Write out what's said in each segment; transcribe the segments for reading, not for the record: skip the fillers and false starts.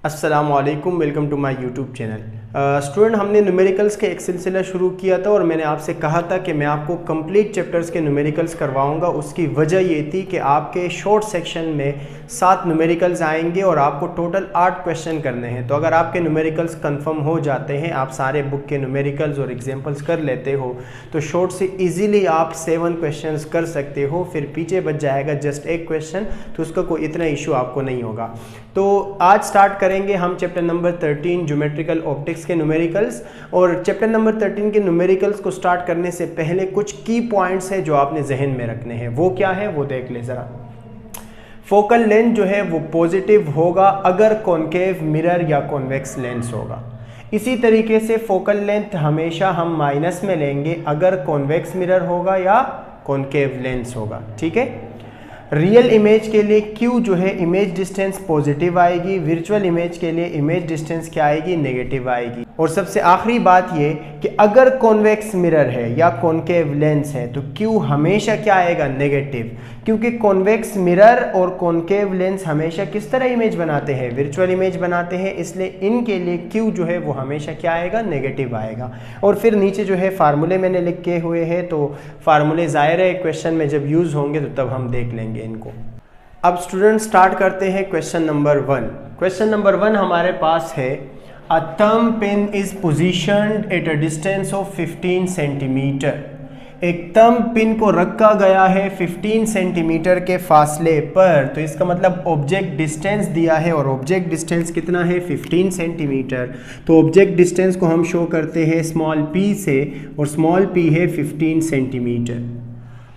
अस्सलामुअलैकुम, welcome to my YouTube channel. Student, हमने numericals के एक सिलसिला शुरू किया था और मैंने आपसे कहा था कि मैं आपको कंप्लीट चैप्टर्स के न्यूमेरिकल्स करवाऊंगा। उसकी वजह ये थी कि आपके शॉर्ट सेक्शन में 7 न्यूमेरिकल्स आएंगे और आपको टोटल 8 क्वेश्चन करने हैं। तो अगर आपके न्यूमेरिकल्स कंफर्म हो जाते हैं, आप सारे बुक के न्यूमेरिकल्स और एग्जाम्पल्स कर लेते हो, तो शॉर्ट से ईजिली आप 7 क्वेश्चन कर सकते हो। फिर पीछे बच जाएगा जस्ट एक क्वेश्चन, तो उसका कोई इतना इशू आपको नहीं होगा। तो आज स्टार्ट करेंगे हम चैप्टर नंबर 13 ज्योमेट्रिकल ऑप्टिक्स के न्यूमेरिकल्स। और चैप्टर नंबर 13 के न्यूमेरिकल्स को स्टार्ट करने से पहले कुछ की पॉइंट्स हैं जो आपने जहन में रखने हैं। वो क्या है वो देख ले ज़रा। फोकल लेंथ जो है वो पॉजिटिव होगा अगर कॉनकेव मिरर या कॉन्वेक्स लेंस होगा। इसी तरीके से फोकल लेंथ हमेशा हम माइनस में लेंगे अगर कॉन्वेक्स मिरर होगा या कॉनकेव लेंस होगा। ठीक है। रियल इमेज के लिए Q जो है इमेज डिस्टेंस पॉजिटिव आएगी, वर्चुअल इमेज के लिए इमेज डिस्टेंस क्या आएगी, नेगेटिव आएगी। और सबसे आखिरी बात ये कि अगर कॉन्वेक्स मिरर है या कॉनकेव लेंस है तो Q हमेशा क्या आएगा, नेगेटिव, क्योंकि कॉन्वेक्स मिरर और कॉनकेव लेंस हमेशा किस तरह इमेज बनाते हैं, वर्चुअल इमेज बनाते हैं। इसलिए इनके लिए Q जो है वो हमेशा क्या आएगा, नेगेटिव आएगा। और फिर नीचे जो है फार्मूले मैंने लिखे हुए हैं, तो फार्मूले ज़ाहिर है क्वेश्चन में जब यूज़ होंगे तो तब हम देख लेंगे इनको। अब स्टूडेंट स्टार्ट करते हैं क्वेश्चन नंबर 1। क्वेश्चन नंबर 1 हमारे पास है, अ thumb pin is positioned at a distance of 15 centimetre. एक थंब पिन को रखा गया है 15 सेंटीमीटर के फासले पर। तो इसका मतलब ऑब्जेक्ट डिस्टेंस दिया है और ऑब्जेक्ट डिस्टेंस कितना है, 15 सेंटीमीटर। तो ऑब्जेक्ट डिस्टेंस को हम शो करते हैं स्मॉल p से, और स्मॉल p है 15 centimetre.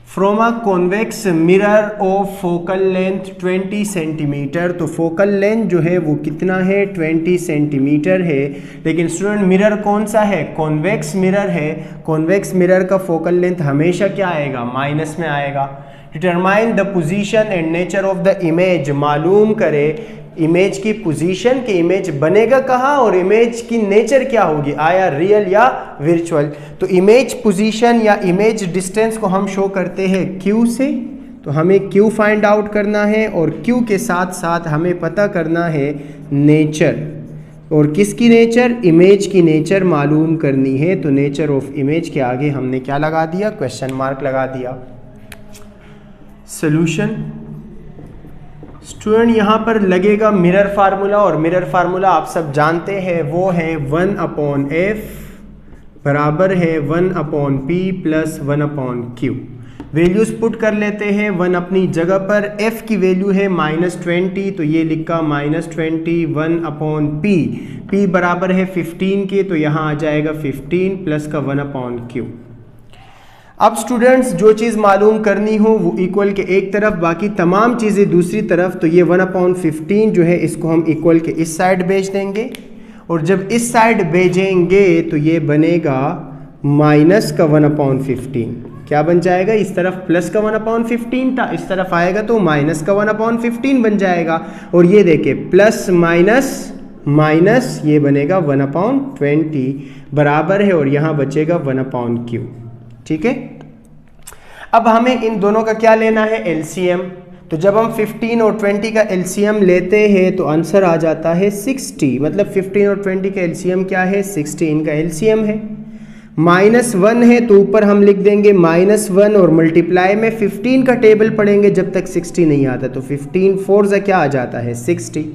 From a convex mirror of focal length 20 centimetre. तो फोकल लेंथ जो है वो कितना है, 20 सेंटीमीटर है। लेकिन स्टूडेंट मिरर कौन सा है, कॉन्वेक्स मिरर है। कॉन्वेक्स मिरर का फोकल लेंथ हमेशा क्या आएगा, माइनस में आएगा। Determine the position and nature of the image. मालूम करे इमेज की पोजीशन, की इमेज बनेगा कहाँ और इमेज की नेचर क्या होगी, आया रियल या वर्चुअल। तो इमेज पोजीशन या इमेज डिस्टेंस को हम शो करते हैं Q से। तो हमें Q फाइंड आउट करना है और Q के साथ साथ हमें पता करना है नेचर। और किसकी नेचर, इमेज की नेचर मालूम करनी है। तो नेचर ऑफ इमेज के आगे हमने क्या लगा दिया, क्वेश्चन मार्क लगा दिया। सोल्यूशन स्टूडेंट, यहाँ पर लगेगा मिरर फार्मूला, और मिरर फार्मूला आप सब जानते हैं, वो है 1/f बराबर है 1/p plus 1/q। Values put कर लेते हैं, 1 अपनी जगह पर, f की वैल्यू है -20, तो ये लिखा -20 1/p। p बराबर है 15 के, तो यहाँ आ जाएगा 15 प्लस का 1/q। अब स्टूडेंट्स जो चीज़ मालूम करनी हो वो इक्वल के एक तरफ, बाकी तमाम चीज़ें दूसरी तरफ। तो ये 1/15 जो है इसको हम इक्वल के इस साइड भेज देंगे, और जब इस साइड भेजेंगे तो ये बनेगा माइनस का 1/15। क्या बन जाएगा, इस तरफ प्लस का 1/15 था, इस तरफ आएगा तो माइनस का 1/15 बन जाएगा। और ये देखिए प्लस माइनस माइनस, ये बनेगा 1/20 बराबर है, और यहाँ बचेगा 1/q। ठीक है। अब हमें इन दोनों का क्या लेना है, एलसीएम। तो जब हम 15 और 20 का एलसीएम लेते हैं तो आंसर आ जाता है 60। मतलब 15 और 20 का एलसीएम क्या है, 60 इनका एलसीएम है। -1 है तो ऊपर हम लिख देंगे -1, और मल्टीप्लाई में 15 का टेबल पढ़ेंगे जब तक 60 नहीं आता। तो 15 4 से क्या आ जाता है, 60।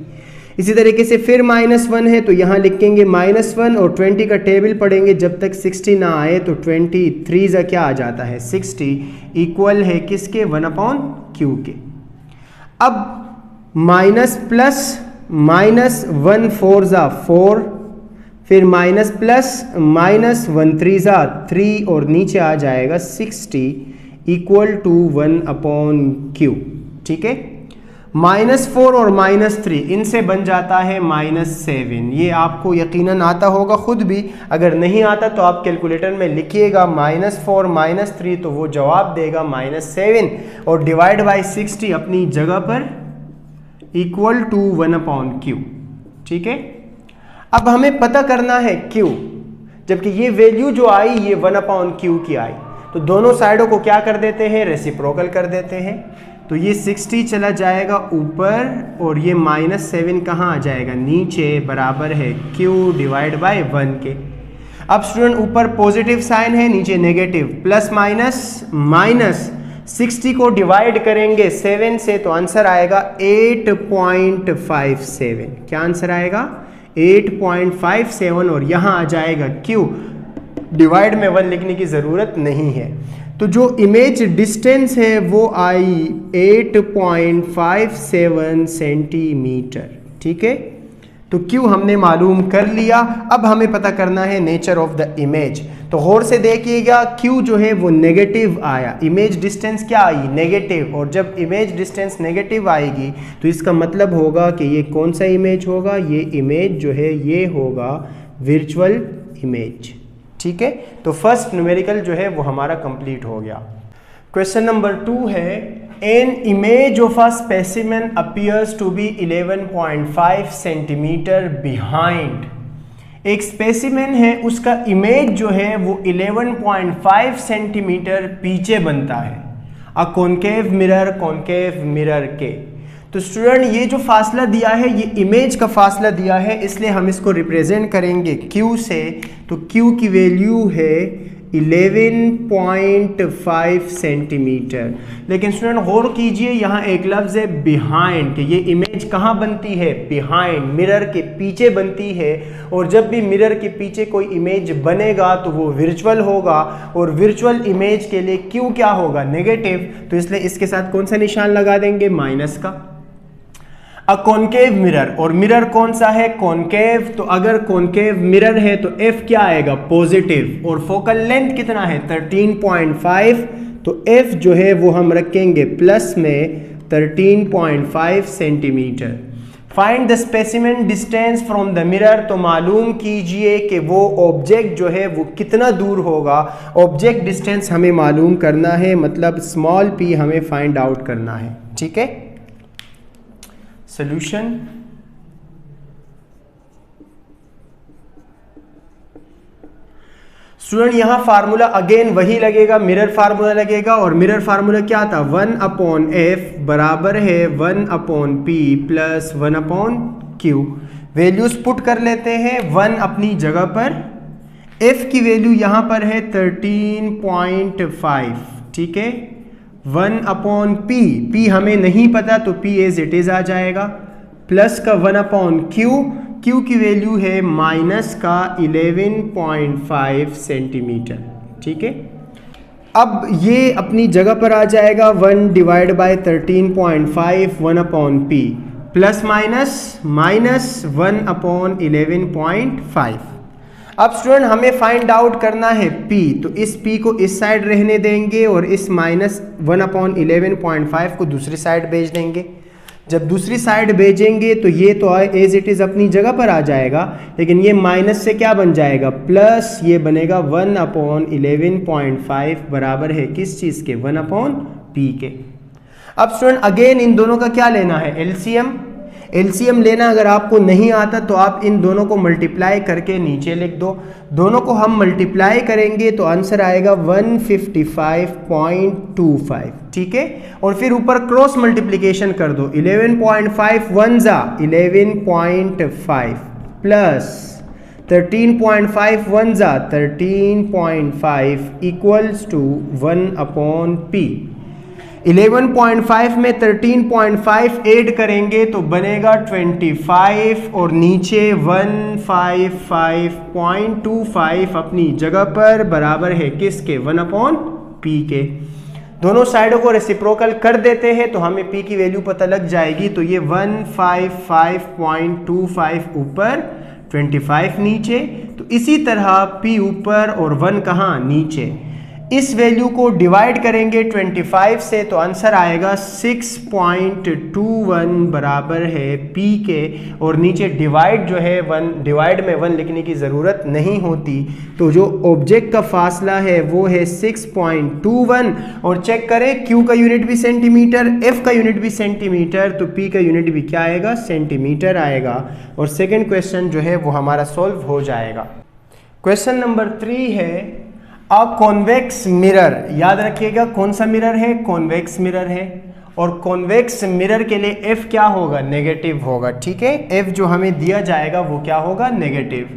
इसी तरीके से फिर -1 है तो यहाँ लिखेंगे -1, और 20 का टेबल पढ़ेंगे जब तक 60 ना आए। तो 23 से क्या आ जाता है, 60, इक्वल है किसके, 1/q के। अब माइनस प्लस -1 4 ज़ा 4, फिर माइनस प्लस -1 3 ज़ा 3, और नीचे आ जाएगा 60 इक्वल टू 1/q। ठीक है। -4 और -3 इनसे बन जाता है -7। ये आपको यकीनन आता होगा खुद भी, अगर नहीं आता तो आप कैलकुलेटर में लिखिएगा -4 -3, तो वो जवाब देगा -7, और डिवाइड बाय 60 अपनी जगह पर इक्वल टू 1/q। ठीक है। अब हमें पता करना है Q, जबकि ये वैल्यू जो आई ये 1/q की आई, तो दोनों साइडों को क्या कर देते हैं, रेसिप्रोकल कर देते हैं। तो ये 60 चला जाएगा ऊपर और ये -7 कहाँ आ जाएगा नीचे, बराबर है Q डिवाइड बाय 1 के। अब स्टूडेंट ऊपर पॉजिटिव साइन है, नीचे नेगेटिव, प्लस माइनस 60 को डिवाइड करेंगे 7 से तो आंसर आएगा 8.57। क्या आंसर आएगा 8.57 और यहाँ आ जाएगा Q, डिवाइड में 1 लिखने की ज़रूरत नहीं है। तो जो इमेज डिस्टेंस है वो आई 8.57 सेंटीमीटर। ठीक है, तो Q हमने मालूम कर लिया। अब हमें पता करना है नेचर ऑफ द इमेज। तो गौर से देखिएगा Q जो है वो नेगेटिव आया, इमेज डिस्टेंस क्या आई नेगेटिव, और जब इमेज डिस्टेंस नेगेटिव आएगी तो इसका मतलब होगा कि ये कौन सा इमेज होगा, ये इमेज जो है ये होगा वर्चुअल इमेज। ठीक है, तो फर्स्ट न्यूमेरिकल जो है वो हमारा कंप्लीट हो गया। क्वेश्चन नंबर 2 है, an image of a specimen appears to be 11.5 centimetre behind. एक स्पेसिमेन है, उसका इमेज जो है वो 11.5 सेंटीमीटर पीछे बनता है अ कॉनकेव मिरर के। तो स्टूडेंट ये जो फासला दिया है ये इमेज का फासला दिया है, इसलिए हम इसको रिप्रेजेंट करेंगे Q से। तो Q की वैल्यू है 11.5 सेंटीमीटर। लेकिन स्टूडेंट गौर कीजिए यहाँ एक लफ्ज़ है बिहाइंड, कि ये इमेज कहाँ बनती है, बिहाइंड, मिरर के पीछे बनती है। और जब भी मिरर के पीछे कोई इमेज बनेगा तो वो वर्चुअल होगा, और वर्चुअल इमेज के लिए Q क्या होगा नेगेटिव, तो इसलिए इसके साथ कौन सा निशान लगा देंगे, माइनस का। अ कॉनकेव मिरर, और मिरर कौन सा है, कॉनकेव, तो अगर कॉनकेव मिरर है तो F क्या आएगा पॉजिटिव, और फोकल लेंथ कितना है 13.5, तो F जो है वो हम रखेंगे प्लस में 13.5 centimetre. Find the specimen distance from the mirror, तो मालूम कीजिए कि वो ऑब्जेक्ट जो है वो कितना दूर होगा। ऑब्जेक्ट डिस्टेंस हमें मालूम करना है, मतलब स्मॉल p हमें फाइंड आउट करना है। ठीक है, सॉल्यूशन, स्टूडेंट यहां फार्मूला अगेन वही लगेगा, मिरर फार्मूला लगेगा, और मिरर फार्मूला क्या था 1/f बराबर है 1/p plus 1/q। Values put कर लेते हैं, 1 अपनी जगह पर, f की वैल्यू यहां पर है 13.5। ठीक है, 1/p, p हमें नहीं पता तो p एज इट इज आ जाएगा, प्लस का 1/q, q की वैल्यू है माइनस का 11.5 सेंटीमीटर। ठीक है, अब ये अपनी जगह पर आ जाएगा, 1 divide by 13.5 1/p plus minus 1/11.5। अब स्टूडेंट हमें फाइंड आउट करना है p, तो इस p को इस साइड रहने देंगे और इस -1/11.5 को दूसरी साइड भेज देंगे। जब दूसरी साइड भेजेंगे तो ये तो एज इट इज़ अपनी जगह पर आ जाएगा, लेकिन ये माइनस से क्या बन जाएगा प्लस, ये बनेगा 1/11.5 बराबर है किस चीज़ के, 1/p के। अब स्टूडेंट अगेन इन दोनों का क्या लेना है, एलसीएम। एलसीएम लेना अगर आपको नहीं आता तो आप इन दोनों को मल्टीप्लाई करके नीचे लिख दो। दोनों को हम मल्टीप्लाई करेंगे तो आंसर आएगा 155.25। ठीक है, और फिर ऊपर क्रॉस मल्टीप्लिकेशन कर दो, 11.5 1 जा 11.5 प्लस 13.5 1 जा 13.5 इक्वल्स टू 1/p। 11.5 में 13.5 ऐड करेंगे तो बनेगा 25 और नीचे 155.25 अपनी जगह पर बराबर है किसके, 1/p के। दोनों साइडों को रेसिप्रोकल कर देते हैं तो हमें p की वैल्यू पता लग जाएगी। तो ये 155.25 ऊपर, 25 नीचे, तो इसी तरह p ऊपर और 1 कहाँ नीचे। इस वैल्यू को डिवाइड करेंगे 25 से तो आंसर आएगा 6.21 बराबर है p के, और नीचे डिवाइड जो है 1, डिवाइड में 1 लिखने की ज़रूरत नहीं होती। तो जो ऑब्जेक्ट का फासला है वो है 6.21, और चेक करें q का यूनिट भी सेंटीमीटर, f का यूनिट भी सेंटीमीटर, तो p का यूनिट भी क्या आएगा, सेंटीमीटर आएगा। और सेकेंड क्वेश्चन जो है वो हमारा सॉल्व हो जाएगा। क्वेश्चन नंबर 3 है अ कॉन्वेक्स मिरर। याद रखिएगा कौन सा मिरर है, कॉन्वेक्स मिरर है, और कॉन्वेक्स मिरर के लिए एफ क्या होगा, नेगेटिव होगा। ठीक है, एफ जो हमें दिया जाएगा वो क्या होगा, negative.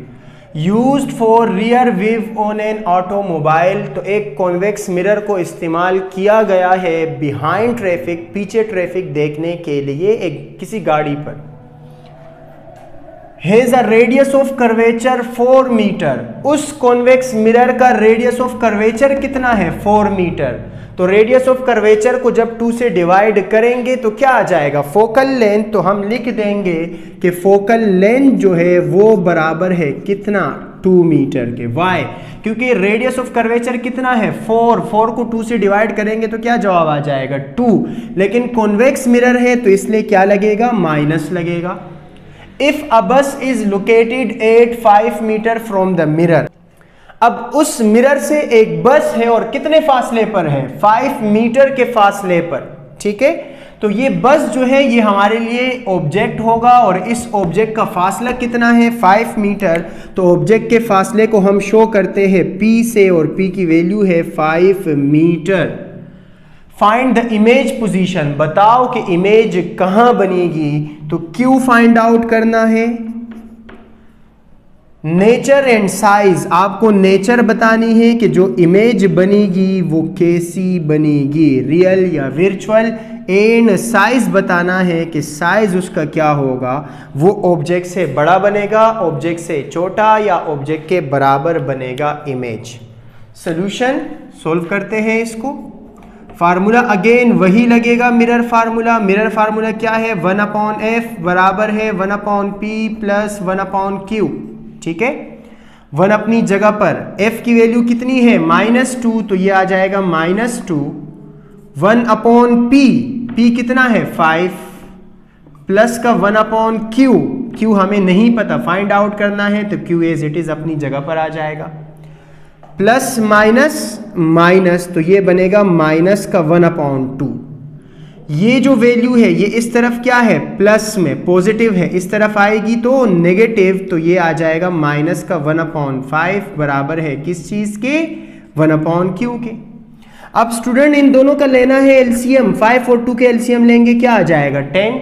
Used for rear view on an automobile, तो एक कॉन्वेक्स मिरर को इस्तेमाल किया गया है बिहाइंड ट्रैफिक, पीछे ट्रैफिक देखने के लिए एक किसी गाड़ी पर। Has a radius of curvature 4 metre, उस कॉन्वेक्स मिरर का रेडियस ऑफ कर्वेचर कितना है, 4 मीटर। तो रेडियस ऑफ कर्वेचर को जब 2 से डिवाइड करेंगे तो क्या आ जाएगा, फोकल लेंथ। तो हम लिख देंगे कि फोकल लेंथ जो है वो बराबर है कितना, 2 मीटर के। वाई, क्योंकि रेडियस ऑफ कर्वेचर कितना है, 4 को 2 से डिवाइड करेंगे तो क्या जवाब आ जाएगा, 2। लेकिन कॉन्वेक्स मिरर है तो इसलिए क्या लगेगा, माइनस लगेगा। If a bus is located at 5 metre from the mirror, अब उस मिरर से एक बस है और कितने फासले पर है, 5 मीटर के फासले पर। ठीक है, तो ये बस जो है ये हमारे लिए ऑब्जेक्ट होगा और इस ऑब्जेक्ट का फासला कितना है, 5 मीटर। तो ऑब्जेक्ट के फासले को हम शो करते हैं P से और P की वैल्यू है 5 metre. Find the image position, बताओ कि इमेज कहां बनेगी। तो Q फाइंड आउट करना है। नेचर एंड साइज, आपको नेचर बतानी है कि जो इमेज बनेगी वो कैसी बनेगी, रियल या वर्चुअल। एंड साइज बताना है कि साइज उसका क्या होगा, वो ऑब्जेक्ट से बड़ा बनेगा, ऑब्जेक्ट से छोटा, या ऑब्जेक्ट के बराबर बनेगा इमेज। सोल्यूशन सोल्व करते हैं इसको। फार्मूला अगेन वही लगेगा, मिरर फार्मूला। मिरर फार्मूला क्या है, 1/f बराबर है 1/p प्लस 1/q। ठीक है, 1 अपनी जगह पर, f की वैल्यू कितनी है, -2, तो ये आ जाएगा -2। 1/p, p कितना है 5, प्लस का 1/q, q हमें नहीं पता, फाइंड आउट करना है, तो q एज इट इज अपनी जगह पर आ जाएगा। प्लस माइनस माइनस, तो ये बनेगा माइनस का 1/2। ये जो वैल्यू है ये इस तरफ क्या है, प्लस में पॉजिटिव है, इस तरफ आएगी तो नेगेटिव, तो ये आ जाएगा माइनस का 1/5 बराबर है किस चीज के, 1/q के। अब स्टूडेंट इन दोनों का लेना है एलसीएम, 5 और 2 के एलसीएम लेंगे, क्या आ जाएगा 10।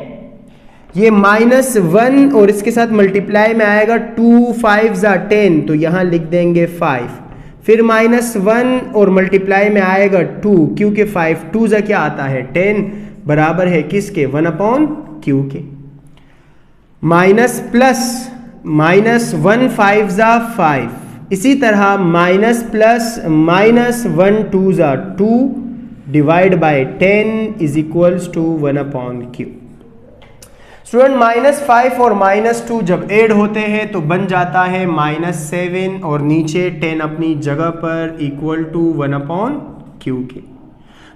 ये -1 और इसके साथ मल्टीप्लाई में आएगा 2 5 ज़ा 10, तो यहां लिख देंगे 5। फिर -1 और मल्टीप्लाई में आएगा 2, क्योंकि 5 2 ज़ा क्या आता है 10, बराबर है किसके, 1/q के। माइनस प्लस, -1 5 ज़ा 5, इसी तरह माइनस प्लस, -1 2 ज़ा 2 divide by 10 is equals to 1/q। Student -5 और -2 जब ऐड होते हैं तो बन जाता है -7 और नीचे 10 अपनी जगह पर इक्वल टू 1/q के।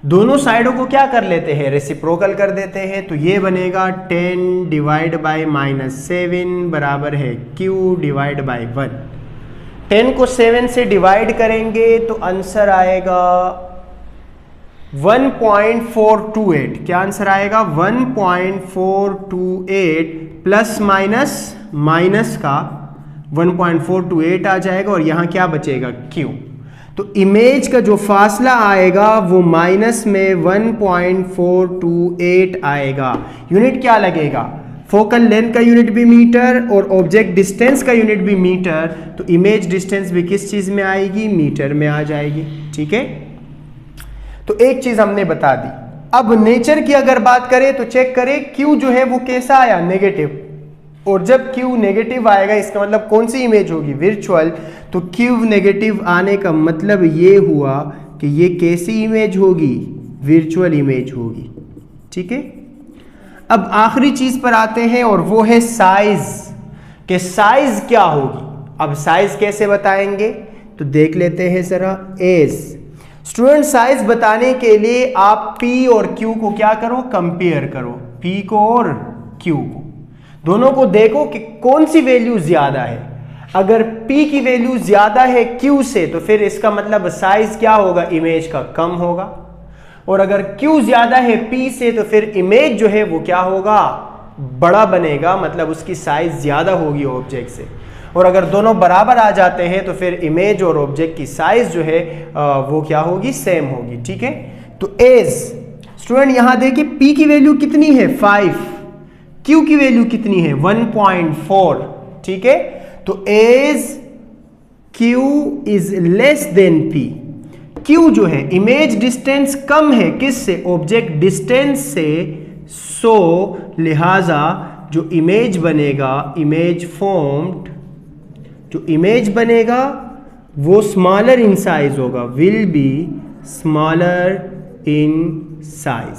दोनों साइडों को क्या कर लेते हैं, रेसिप्रोकल कर देते हैं, तो ये बनेगा 10 डिवाइड बाय -7 बराबर है q डिवाइड बाय 1। 10 को 7 से डिवाइड करेंगे तो आंसर आएगा 1.428। क्या आंसर आएगा, 1.428 प्लस माइनस का 1.428 आ जाएगा और यहां क्या बचेगा, q। तो इमेज का जो फासला आएगा वो माइनस में 1.428 आएगा। यूनिट क्या लगेगा, फोकल लेंथ का यूनिट भी मीटर और ऑब्जेक्ट डिस्टेंस का यूनिट भी मीटर, तो इमेज डिस्टेंस भी किस चीज में आएगी, मीटर में आ जाएगी। ठीक है, तो एक चीज हमने बता दी। अब नेचर की अगर बात करें तो चेक करें Q जो है वो कैसा आया, नेगेटिव। और जब Q नेगेटिव आएगा इसका मतलब कौन सी इमेज होगी, वर्चुअल। तो Q नेगेटिव आने का मतलब ये हुआ कि ये कैसी इमेज होगी, वर्चुअल इमेज होगी। ठीक है, अब आखिरी चीज पर आते हैं और वो है साइज, कि साइज क्या होगी। अब साइज कैसे बताएंगे तो देख लेते हैं जरा। एज स्टूडेंट साइज बताने के लिए आप P और Q को क्या करो, कंपेयर करो, P को और Q को, दोनों को देखो कि कौन सी वैल्यू ज्यादा है। अगर P की वैल्यू ज्यादा है Q से तो फिर इसका मतलब साइज क्या होगा, इमेज का कम होगा। और अगर Q ज्यादा है P से तो फिर इमेज जो है वो क्या होगा, बड़ा बनेगा, मतलब उसकी साइज ज्यादा होगी ऑब्जेक्ट से। और अगर दोनों बराबर आ जाते हैं तो फिर इमेज और ऑब्जेक्ट की साइज जो है वो क्या होगी, सेम होगी। ठीक है, तो एज स्टूडेंट यहां देखिए पी की वैल्यू कितनी है 5, क्यू की वैल्यू कितनी है 1.4, ठीक है। तो as Q is less than P, Q जो है इमेज डिस्टेंस कम है किससे, ऑब्जेक्ट डिस्टेंस से, सो लिहाजा जो इमेज बनेगा, इमेज फॉर्म्ड, जो इमेज बनेगा वो स्मॉलर इन साइज होगा, will be smaller in size.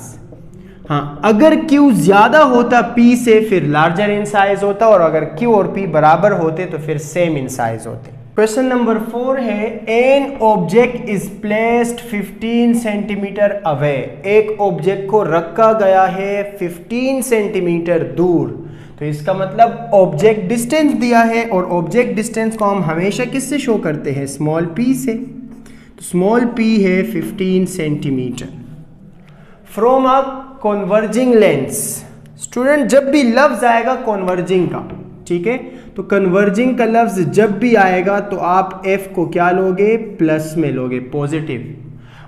हाँ, अगर Q ज्यादा होता P से फिर लार्जर इन साइज होता, और अगर Q और P बराबर होते तो फिर सेम इन साइज होते। क्वेश्चन नंबर 4 है an object is placed 15 centimetre away, एक ऑब्जेक्ट को रखा गया है 15 सेंटीमीटर दूर। तो इसका मतलब ऑब्जेक्ट डिस्टेंस दिया है, और ऑब्जेक्ट डिस्टेंस को हम हमेशा किससे शो करते हैं, स्मॉल p से। तो स्मॉल p है 15 centimetre from a converging lens. Student जब भी लफ्ज आएगा कॉन्वर्जिंग का, ठीक है, तो कन्वर्जिंग का लफ्ज जब भी आएगा तो आप f को क्या लोगे, प्लस में लोगे, पॉजिटिव।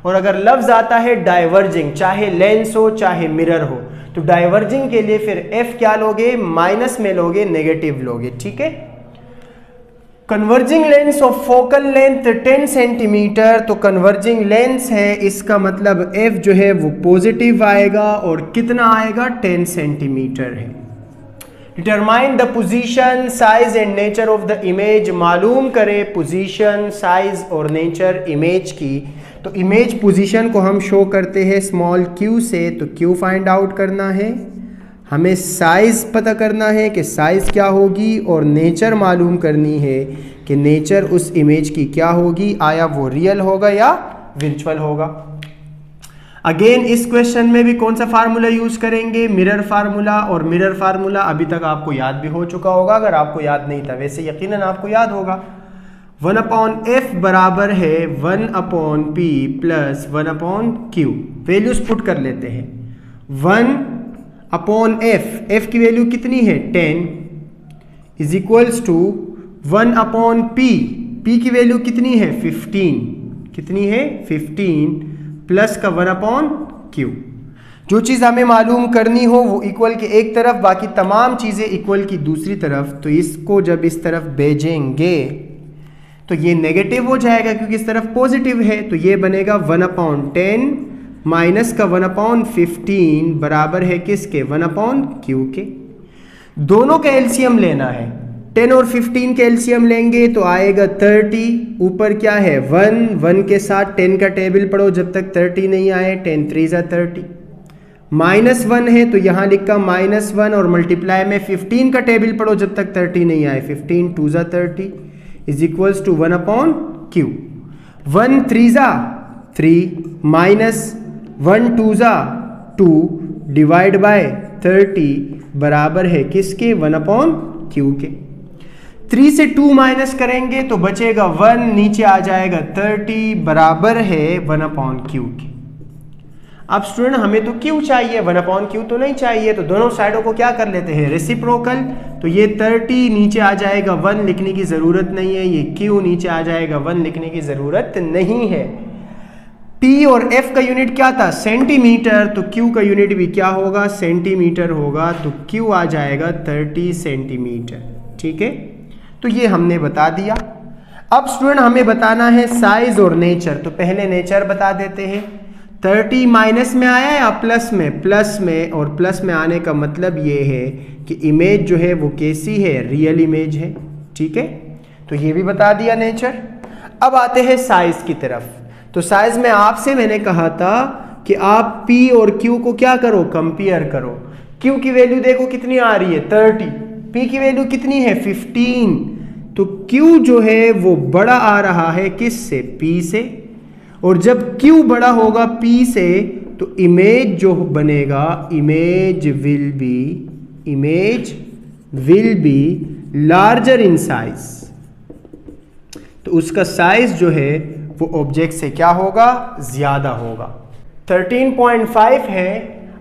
और अगर लफ्ज आता है डाइवर्जिंग, चाहे लेंस हो चाहे मिरर हो, तो डाइवर्जिंग के लिए फिर f क्या लोगे, माइनस में लोगे, नेगेटिव लोगे, ठीक है। Converging lens of focal length 10 centimetre, तो कन्वर्जिंग लेंस है, इसका मतलब f जो है वो पॉजिटिव आएगा, और कितना आएगा, 10 सेंटीमीटर है। Determine the position, size and nature of the image, मालूम करें पोजीशन, साइज और नेचर इमेज की। तो इमेज पोजीशन को हम शो करते हैं स्मॉल q से, तो q फाइंड आउट करना है, हमें साइज पता करना है कि साइज क्या होगी, और नेचर मालूम करनी है कि नेचर उस इमेज की क्या होगी, आया वो रियल होगा या वर्चुअल होगा। अगेन इस क्वेश्चन में भी कौन सा फार्मूला यूज करेंगे, मिरर फार्मूला, और मिरर फार्मूला अभी तक आपको याद भी हो चुका होगा, अगर आपको याद नहीं था, वैसे यकीनन आपको याद होगा। 1/f बराबर है 1/p plus 1/q। Values put कर लेते हैं। 1/f, f की वैल्यू कितनी है 10, is equals to 1/p, p की वैल्यू कितनी है 15, कितनी है 15 प्लस का 1/q। जो चीज़ हमें मालूम करनी हो वो इक्वल के एक तरफ, बाकी तमाम चीज़ें इक्वल की दूसरी तरफ। तो इसको जब इस तरफ भेजेंगे तो ये नेगेटिव हो जाएगा क्योंकि इस तरफ पॉजिटिव है, तो ये बनेगा 1/10 माइनस का 1/15 बराबर है किसके, 1/q के। दोनों का एलसीएम लेना है, 10 और 15 के एलसीएम लेंगे तो आएगा 30, ऊपर क्या है 1 के साथ 10 का टेबल पढ़ो जब तक 30 नहीं आए, 10 3 = 30, -1 है तो यहाँ लिखा -1 और मल्टीप्लाई में 15 का टेबल पढ़ो जब तक 30 नहीं आए, 15 2 = 30 is equals to 1/q। 1 3 = 3 minus 1 2 = 2 divide by 30 बराबर है किसके, 1/q के। 3 से 2 माइनस करेंगे तो बचेगा 1, नीचे आ जाएगा 30 बराबर है 1/q के। अब स्टूडेंट हमें तो q चाहिए, 1/q तो नहीं चाहिए, तो दोनों साइडों को क्या कर लेते हैं, रेसिप्रोकल। तो ये 30 नीचे आ जाएगा 1 लिखने की ज़रूरत नहीं है, ये q नीचे आ जाएगा 1 लिखने की ज़रूरत नहीं है। p और f का यूनिट क्या था, सेंटीमीटर, तो q का यूनिट भी क्या होगा, सेंटीमीटर होगा, तो q आ जाएगा 30 सेंटीमीटर। ठीक है, तो ये हमने बता दिया। अब स्टूडेंट हमें बताना है साइज और नेचर, तो पहले नेचर बता देते हैं। 30 माइनस में आया या प्लस में, प्लस में, और प्लस में आने का मतलब ये है कि इमेज जो है वो कैसी है, रियल इमेज है। ठीक है, तो ये भी बता दिया नेचर। अब आते हैं साइज की तरफ। तो साइज में आपसे मैंने कहा था कि आप p और q को क्या करो, कंपेयर करो। q की वैल्यू देखो कितनी आ रही है 30, p की वैल्यू कितनी है 15, तो q जो है वो बड़ा आ रहा है किससे, p से, और जब q बड़ा होगा p से तो इमेज जो बनेगा, image will be larger in size, तो उसका साइज जो है वो ऑब्जेक्ट से क्या होगा, ज्यादा होगा। 13.5 है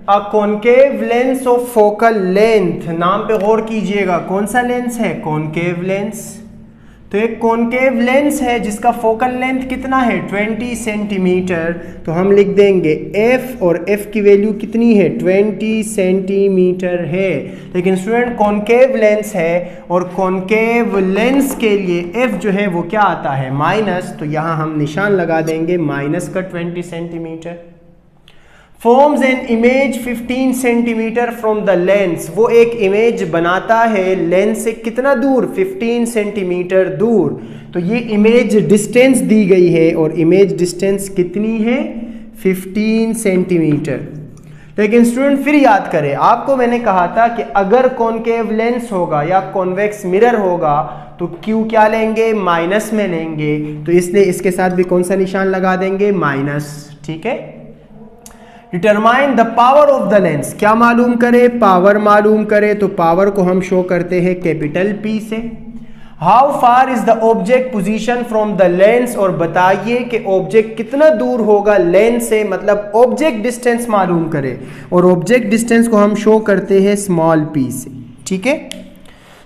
a concave lens of focal length, नाम पे गौर कीजिएगा, कौन सा लेंस है, कॉनकेव लेंस। तो एक कॉनकेव लेंस है जिसका फोकल लेंथ कितना है 20 सेंटीमीटर, तो हम लिख देंगे f और f की वैल्यू कितनी है 20 सेंटीमीटर है। लेकिन स्टूडेंट कॉनकेव लेंस है और कॉनकेव लेंस के लिए f जो है वो क्या आता है माइनस, तो यहाँ हम निशान लगा देंगे माइनस का 20 centimetre. Forms an image 15 centimetre from the lens, वो एक इमेज बनाता है लेंस से कितना दूर 15 सेंटीमीटर दूर। तो ये इमेज डिस्टेंस दी गई है और इमेज डिस्टेंस कितनी है 15 सेंटीमीटर। लेकिन स्टूडेंट फिर याद करें, आपको मैंने कहा था कि अगर कॉनकेव लेंस होगा या कॉन्वेक्स मिरर होगा तो Q क्या लेंगे माइनस में लेंगे, तो इसलिए इसके साथ भी कौन सा निशान लगा देंगे माइनस। ठीक है। Determine the power of the lens, क्या मालूम करें पावर मालूम करें, तो पावर को हम शो करते हैं कैपिटल P से। How far is the object position from the lens, और बताइए कि ऑब्जेक्ट कितना दूर होगा लेंस से, मतलब ऑब्जेक्ट डिस्टेंस मालूम करें और ऑब्जेक्ट डिस्टेंस को हम शो करते हैं स्मॉल p से। ठीक है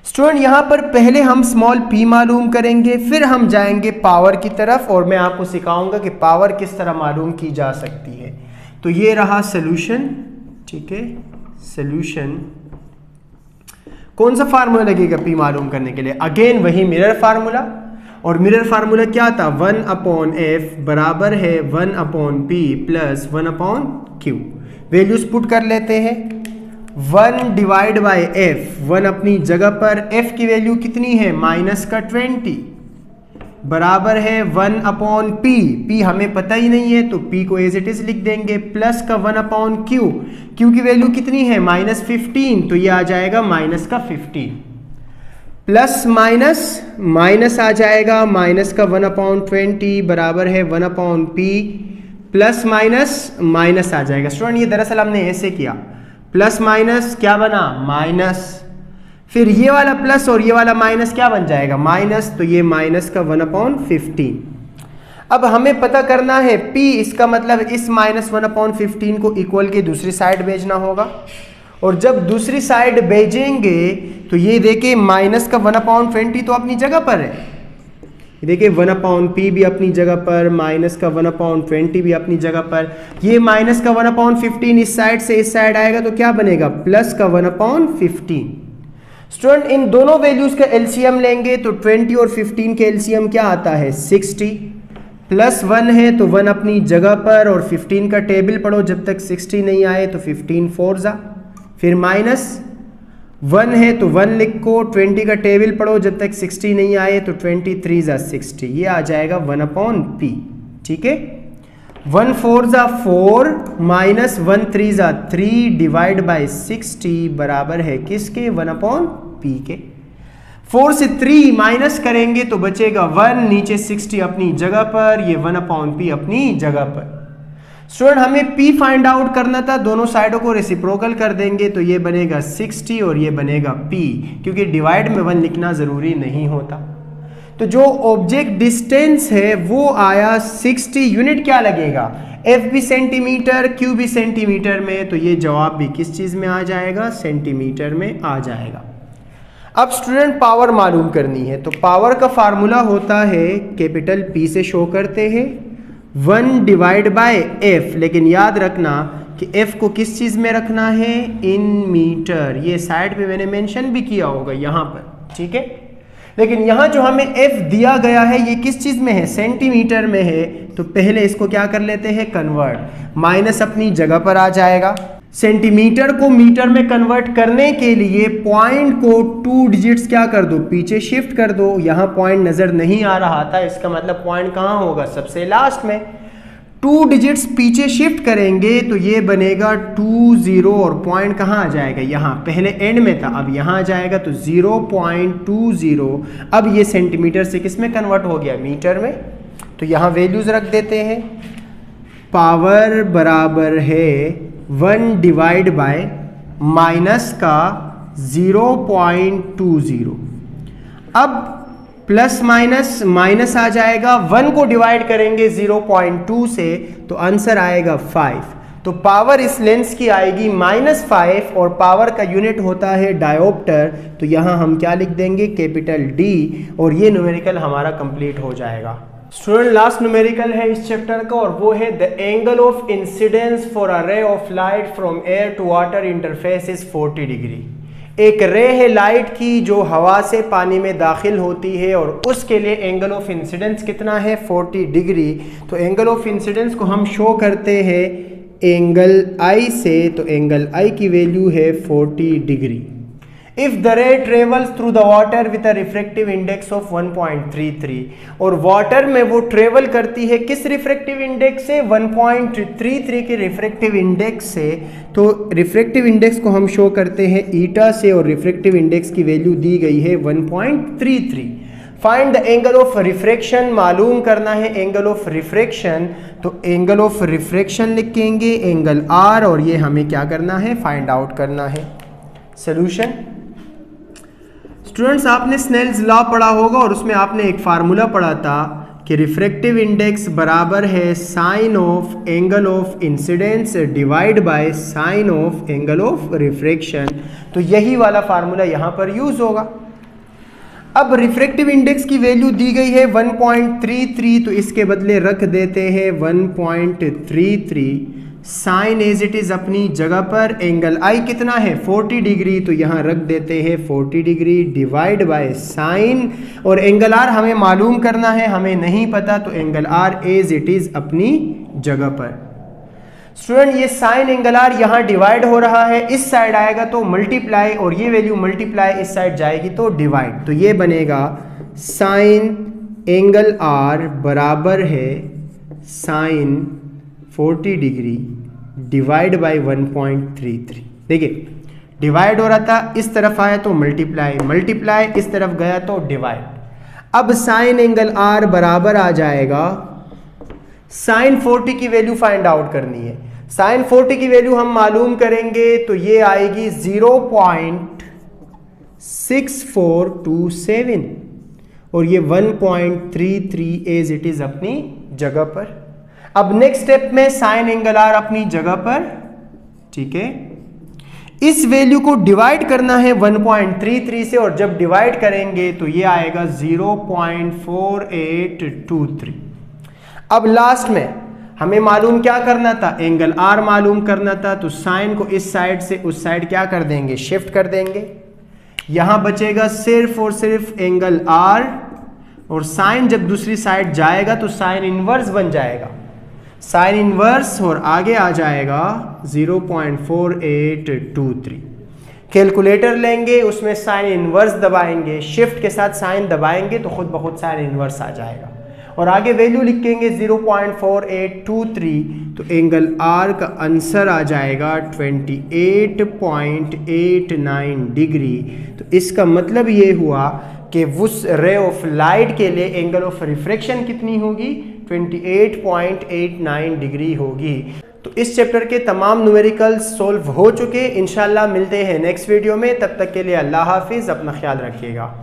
स्टूडेंट, यहां पर पहले हम स्मॉल p मालूम करेंगे, फिर हम जाएंगे पावर की तरफ और मैं आपको सिखाऊंगा कि पावर किस तरह मालूम की जा सकती है। तो ये रहा सोल्यूशन। ठीक है, सोल्यूशन कौन सा फार्मूला लगेगा p मालूम करने के लिए, अगेन वही मिरर फार्मूला, और मिरर फार्मूला क्या था 1/f बराबर है 1/p plus 1/q। Values put कर लेते हैं, 1 डिवाइड बाई f, 1 अपनी जगह पर, f की वैल्यू कितनी है माइनस का 20 बराबर है 1/p, p हमें पता ही नहीं है तो p को एज इट इज लिख देंगे, प्लस का 1/q, q की वैल्यू कितनी है माइनस 15, तो ये आ जाएगा माइनस का 15, प्लस माइनस माइनस आ जाएगा माइनस का 1/20 बराबर है 1/p, प्लस माइनस माइनस आ जाएगा। स्टूडेंट ये दरअसल हमने ऐसे किया, प्लस माइनस क्या बना माइनस, फिर ये वाला प्लस और ये वाला माइनस क्या बन जाएगा माइनस, तो ये माइनस का 1/15। अब हमें पता करना है p, इसका मतलब इस माइनस 1/15 को इक्वल के दूसरी साइड भेजना होगा, और जब दूसरी साइड भेजेंगे तो ये देखिए माइनस का 1/20 तो अपनी जगह पर है, देखिए 1/p भी अपनी जगह पर, माइनस का 1/20 भी अपनी जगह पर, ये माइनस का 1/15 इस साइड से इस साइड आएगा तो क्या बनेगा प्लस का 1/15। स्टूडेंट इन दोनों वैल्यूज का एलसीएम लेंगे तो 20 और 15 के एलसीएम क्या आता है 60, प्लस 1 है तो 1 अपनी जगह पर, और 15 का टेबल पढ़ो जब तक 60 नहीं आए, तो 15 4 जा, फिर माइनस 1 है तो 1 लिखो, 20 का टेबल पढ़ो जब तक 60 नहीं आए, तो 23 जा 60, ये आ जाएगा 1/p। ठीक है, 1 4 जा 4 माइनस 1 3 जा 3 डिवाइड बाई 60 बराबर है किसके 1/p के। 4 से 3 माइनस करेंगे तो बचेगा 1, नीचे 60 अपनी जगह पर, ये 1/p अपनी जगह पर। स्टूडेंट हमें p फाइंड आउट करना था, दोनों साइडों को रेसिप्रोकल कर देंगे तो ये बनेगा 60 और ये बनेगा p, क्योंकि डिवाइड में 1 लिखना जरूरी नहीं होता। तो जो ऑब्जेक्ट डिस्टेंस है वो आया 60, यूनिट क्या लगेगा f भी सेंटीमीटर, q भी सेंटीमीटर में, तो ये जवाब भी किस चीज में आ जाएगा सेंटीमीटर में आ जाएगा। अब स्टूडेंट पावर मालूम करनी है, तो पावर का फार्मूला होता है कैपिटल P से शो करते हैं 1 डिवाइड बाय f, लेकिन याद रखना कि f को किस चीज में रखना है इन मीटर, ये साइड पे मैंने मेंशन भी किया होगा यहाँ पर। ठीक है, लेकिन यहाँ जो हमें f दिया गया है ये किस चीज में है सेंटीमीटर में है, तो पहले इसको क्या कर लेते हैं कन्वर्ट, माइनस अपनी जगह पर आ जाएगा। सेंटीमीटर को मीटर में कन्वर्ट करने के लिए पॉइंट को 2 डिजिट्स क्या कर दो पीछे शिफ्ट कर दो, यहाँ पॉइंट नजर नहीं आ रहा था, इसका मतलब पॉइंट कहाँ होगा सबसे लास्ट में, 2 डिजिट्स पीछे शिफ्ट करेंगे तो ये बनेगा 20 और पॉइंट कहाँ आ जाएगा यहाँ, पहले एंड में था अब यहाँ आ जाएगा तो 0.20। अब ये सेंटीमीटर से किस में कन्वर्ट हो गया मीटर में, तो यहाँ वैल्यूज रख देते हैं। पावर बराबर है 1 डिवाइड बाय माइनस का 0.20, अब प्लस माइनस माइनस आ जाएगा, 1 को डिवाइड करेंगे 0.2 से तो आंसर आएगा 5। तो पावर इस लेंस की आएगी -5 और पावर का यूनिट होता है डायोप्टर, तो यहाँ हम क्या लिख देंगे कैपिटल D और ये न्यूमेरिकल हमारा कंप्लीट हो जाएगा। स्टूडेंट लास्ट न्यूमेरिकल है इस चैप्टर का और वो है the angle of incidence for a ray of light from air to water interface is 40 degree. एक रे है लाइट की जो हवा से पानी में दाखिल होती है और उसके लिए एंगल ऑफ इंसिडेंस कितना है 40 डिग्री। तो एंगल ऑफ इंसिडेंस को हम शो करते हैं एंगल I से, तो एंगल I की वैल्यू है 40 degree. If the ray travels through the water with a refractive index of 1.33 और वाटर में वो ट्रेवल करती है किस रिफ्रैक्टिव इंडेक्स से 1.33 के रिफ्रैक्टिव इंडेक्स से। तो रिफ्रैक्टिव इंडेक्स को हम शो करते हैं ईटा से और रिफ्रैक्टिव इंडेक्स की वैल्यू दी गई है 1.33। Find the angle of refraction, मालूम करना है एंगल ऑफ रिफ्रैक्शन। तो एंगल ऑफ रिफ्रैक्शन लिखेंगे एंगल R और ये हमें क्या करना है फाइंड आउट करना है। सॉल्यूशन स्टूडेंट्स आपने स्नेल्स लॉ पढ़ा होगा और उसमें आपने एक फार्मूला पढ़ा था कि रिफ्रैक्टिव इंडेक्स बराबर है sine of angle of incidence divide by sine of angle of refraction. तो यही वाला फार्मूला यहाँ पर यूज होगा। अब रिफ्रैक्टिव इंडेक्स की वैल्यू दी गई है 1.33, तो इसके बदले रख देते हैं 1.33। साइन एज इट इज अपनी जगह पर, एंगल I कितना है 40 डिग्री, तो यहाँ रख देते हैं 40 डिग्री डिवाइड बाय साइन, और एंगल R हमें मालूम करना है, हमें नहीं पता, तो angle R as it is अपनी जगह पर। स्टूडेंट ये साइन एंगल R यहाँ डिवाइड हो रहा है, इस साइड आएगा तो मल्टीप्लाई और ये वैल्यू मल्टीप्लाई इस साइड जाएगी तो डिवाइड, तो ये बनेगा साइन एंगल R बराबर है साइन 40 डिग्री डिवाइड बाय 1.33। देखिए डिवाइड हो रहा था, इस तरफ आया तो मल्टीप्लाई, मल्टीप्लाई इस तरफ गया तो डिवाइड। अब साइन एंगल R बराबर आ जाएगा, साइन 40 की वैल्यू फाइंड आउट करनी है। साइन 40 की वैल्यू हम मालूम करेंगे तो ये आएगी 0.6427 और ये 1.33 एज इट इज अपनी जगह पर। अब नेक्स्ट स्टेप में साइन एंगल R अपनी जगह पर, ठीक है, इस वैल्यू को डिवाइड करना है 1.33 से और जब डिवाइड करेंगे तो ये आएगा 0.4823। अब लास्ट में हमें मालूम क्या करना था, एंगल R मालूम करना था, तो साइन को इस साइड से उस साइड क्या कर देंगे शिफ्ट कर देंगे। यहां बचेगा सिर्फ और सिर्फ एंगल R और साइन जब दूसरी साइड जाएगा तो साइन इनवर्स बन जाएगा, साइन इनवर्स और आगे आ जाएगा 0.4823। कैलकुलेटर लेंगे, उसमें साइन इनवर्स दबाएंगे, शिफ्ट के साथ साइन दबाएंगे तो खुद ब खुद साइन इनवर्स आ जाएगा और आगे वैल्यू लिखेंगे 0.4823, तो एंगल R का आंसर आ जाएगा 28.89 डिग्री। तो इसका मतलब ये हुआ कि उस रे ऑफ लाइट के लिए एंगल ऑफ रिफ्रैक्शन कितनी होगी 28.89 डिग्री होगी। तो इस चैप्टर के तमाम न्यूमेरिकल्स सॉल्व हो चुके, इंशाल्लाह मिलते हैं नेक्स्ट वीडियो में, तब तक के लिए अल्लाह हाफिज़, अपना ख्याल रखिएगा।